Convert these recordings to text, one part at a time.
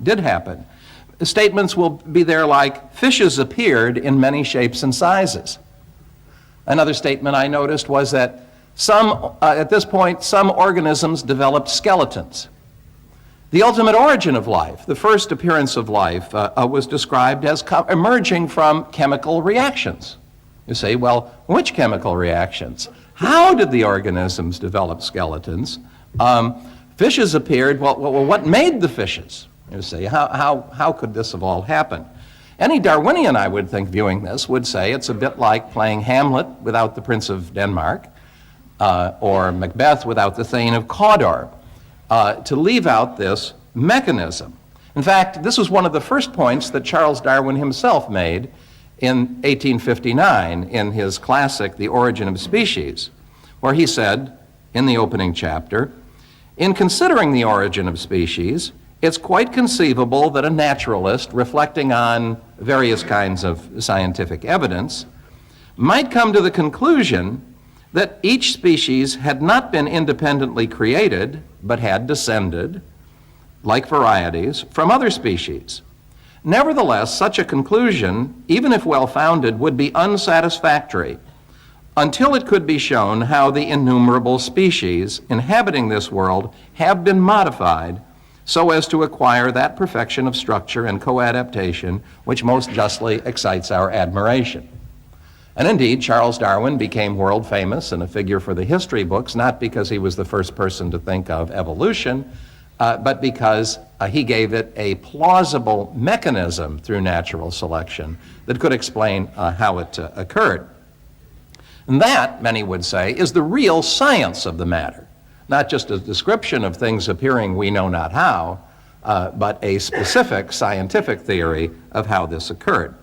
did happen. Statements will be there like, fishes appeared in many shapes and sizes. Another statement I noticed was that at this point, some organisms developed skeletons. The ultimate origin of life, the first appearance of life, was described as emerging from chemical reactions. You say, well, which chemical reactions? How did the organisms develop skeletons? Fishes appeared, well, what made the fishes? You say, how could this have all happened? Any Darwinian, I would think, viewing this, would say it's a bit like playing Hamlet without the Prince of Denmark, or Macbeth without the Thane of Cawdor, to leave out this mechanism. In fact, this was one of the first points that Charles Darwin himself made in 1859 in his classic, The Origin of Species, where he said, in the opening chapter, "In considering the origin of species, it's quite conceivable that a naturalist, reflecting on various kinds of scientific evidence, might come to the conclusion that each species had not been independently created, but had descended, like varieties, from other species. Nevertheless, such a conclusion, even if well-founded, would be unsatisfactory until it could be shown how the innumerable species inhabiting this world have been modified so as to acquire that perfection of structure and co-adaptation which most justly excites our admiration." And indeed, Charles Darwin became world famous and a figure for the history books, not because he was the first person to think of evolution, but because he gave it a plausible mechanism through natural selection that could explain how it occurred. And that, many would say, is the real science of the matter, not just a description of things appearing we know not how, but a specific scientific theory of how this occurred.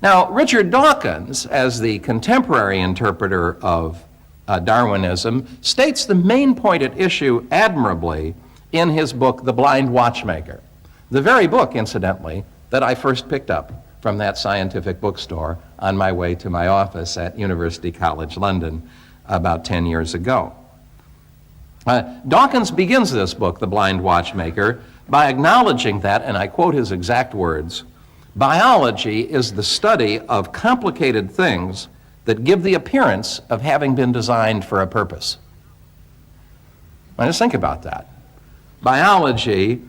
Now, Richard Dawkins, as the contemporary interpreter of Darwinism, states the main point at issue admirably in his book, The Blind Watchmaker, the very book, incidentally, that I first picked up from that scientific bookstore on my way to my office at University College London about 10 years ago. Dawkins begins this book, The Blind Watchmaker, by acknowledging that, and I quote his exact words, "Biology is the study of complicated things that give the appearance of having been designed for a purpose." Now just think about that. Biology